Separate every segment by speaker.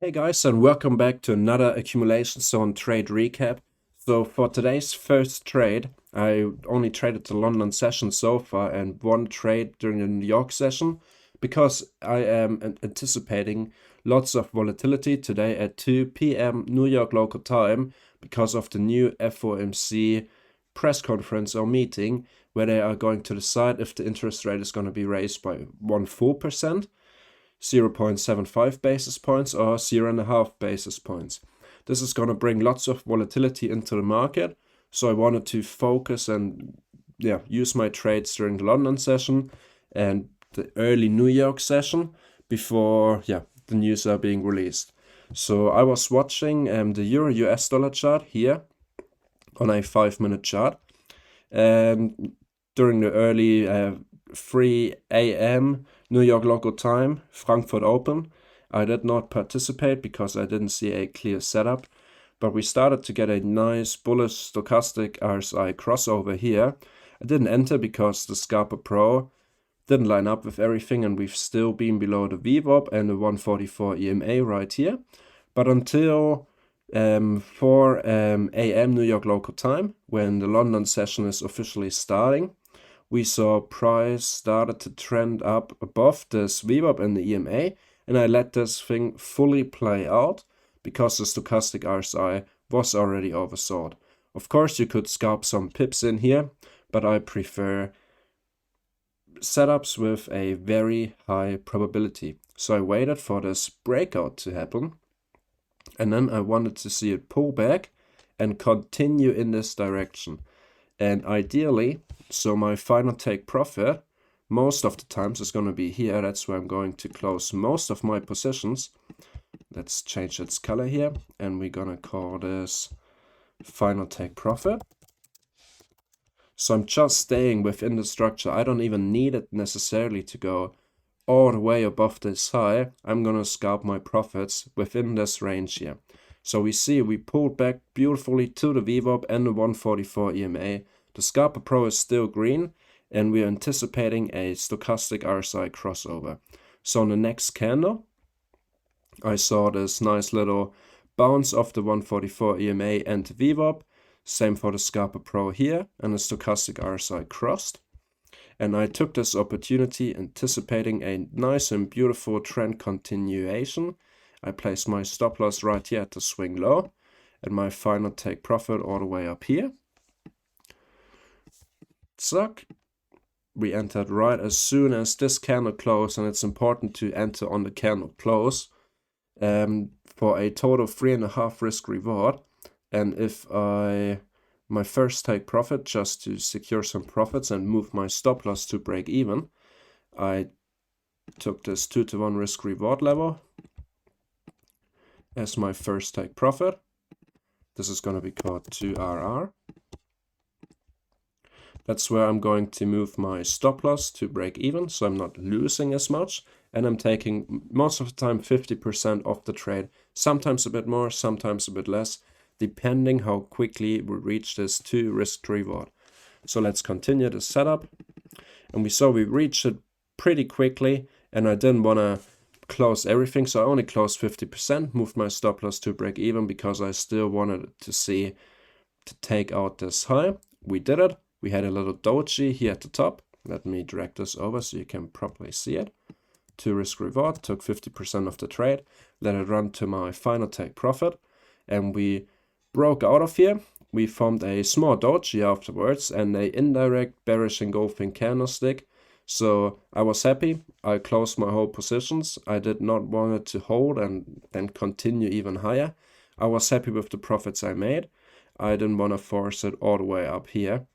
Speaker 1: Hey guys, and welcome back to another Accumulation Zone trade recap. So for today's first trade, I only traded the London session so far and one trade during the New York session because I am anticipating lots of volatility today at 2 p.m. New York local time because of the new FOMC press conference or meeting where they are going to decide if the interest rate is going to be raised by 1 full percent, 0.75 basis points, or 0.5 basis points. This is going to bring lots of volatility into the market, so I wanted to focus and use my trades during the London session and the early New York session before the news are being released. So I was watching the Euro US dollar chart here on a 5-minute chart, and during the early 3 a.m. New York local time, Frankfurt Open, I did not participate because I didn't see a clear setup, but we started to get a nice bullish stochastic RSI crossover here. I didn't enter because the SCALPER Pro didn't line up with everything, and we've still been below the VWAP and the 144 EMA right here. But until 4 a.m. New York local time, when the London session is officially starting, we saw price started to trend up above this VWAP and the EMA, and I let this thing fully play out because the stochastic RSI was already oversold. Of course, you could scalp some pips in here, but I prefer setups with a very high probability. So I waited for this breakout to happen, and then I wanted to see it pull back and continue in this direction. And ideally, so my final take profit most of the times is going to be here. That's where I'm going to close most of my positions. Let's change its color here, and we're going to call this final take profit. So I'm just staying within the structure. I don't even need it necessarily to go all the way above this high. I'm going to scalp my profits within this range here. So we see we pulled back beautifully to the VWAP and the 144 EMA. The SCALPER Pro is still green, and we are anticipating a stochastic RSI crossover. So on the next candle, I saw this nice little bounce off the 144 EMA and the VWAP. Same for the SCALPER Pro here, and the stochastic RSI crossed. And I took this opportunity anticipating a nice and beautiful trend continuation. I placed my stop loss right here at the swing low, and my final take profit all the way up here. Suck. We entered right as soon as this candle closed, and it's important to enter on the candle close for a total 3.5 risk reward. And if my first take profit, just to secure some profits and move my stop loss to break even, I took this 2-to-1 risk reward level as my first take profit. This is going to be called 2RR. That's where I'm going to move my stop loss to break even, so I'm not losing as much, and I'm taking most of the time 50% of the trade, sometimes a bit more, sometimes a bit less, depending how quickly we reach this 2 risk reward. So let's continue the setup, and we saw we reached it pretty quickly, and I didn't want to close everything, so I only closed 50%, moved my stop loss to break even because I still wanted to take out this high. We did it. We had a little doji here at the top. Let me drag this over so you can properly see it. 2 risk reward, took 50% of the trade, let it run to my final take profit, and we broke out of here. We formed a small doji afterwards and an indirect bearish engulfing candlestick. So I was happy. I closed my whole positions. I did not want it to hold and then continue even higher. I was happy with the profits I made. I didn't want to force it all the way up here.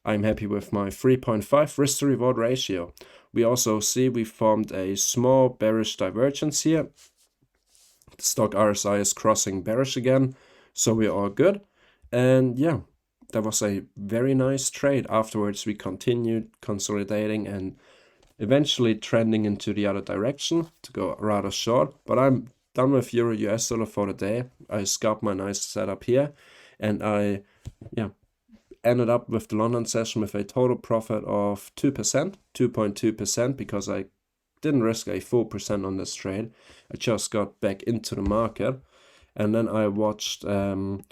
Speaker 1: I'm happy with my 3.5 risk to reward ratio. We also see we formed a small bearish divergence here. The stock RSI is crossing bearish again, so we're all good. And yeah, that was a very nice trade. Afterwards, we continued consolidating and eventually trending into the other direction to go rather short. But I'm done with Euro US dollar for the day. I scalped my nice setup here, and I ended up with the London session with a total profit of 2%, 2.2%, because I didn't risk a 4% on this trade. I just got back into the market, and then I watched the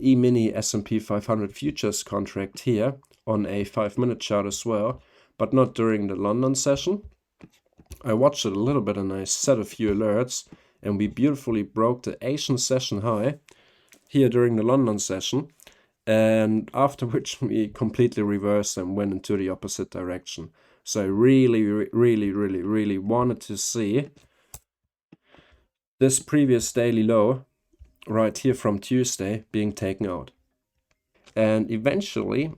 Speaker 1: E-mini S&P 500 futures contract here on a 5-minute chart as well, but not during the London session. I watched it a little bit and I set a few alerts, and we beautifully broke the Asian session high here during the London session, and after which we completely reversed and went into the opposite direction. So I really wanted to see this previous daily low right here from Tuesday being taken out. And eventually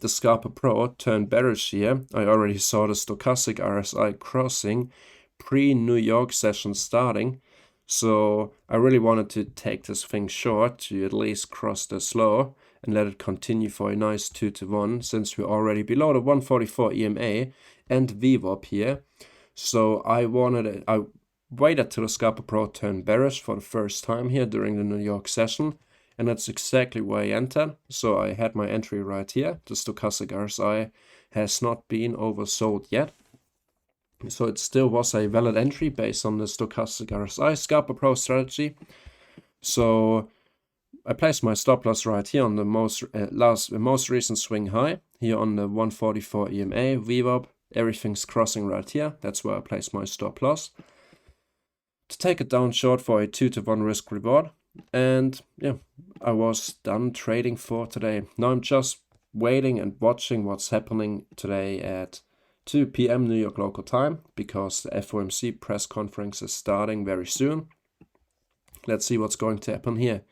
Speaker 1: the Scalper Pro turned bearish here. I already saw the stochastic RSI crossing pre-New York session starting. So I really wanted to take this thing short to at least cross this low and let it continue for a nice 2-to-1, since we're already below the 144 EMA and VWAP here. So I waited till the Scalper Pro turned bearish for the first time here during the New York session, and that's exactly where I entered. So I had my entry right here. The stochastic RSI has not been oversold yet, so it still was a valid entry based on the stochastic RSI Scalper Pro strategy. So I placed my stop loss right here on the most recent swing high here on the 144 EMA VWAP. Everything's crossing right here. That's where I placed my stop loss to take it down short for a 2-to-1 risk reward. And yeah, I was done trading for today. Now I'm just waiting and watching what's happening today at 2 p.m. New York local time, because the FOMC press conference is starting very soon. Let's see what's going to happen here.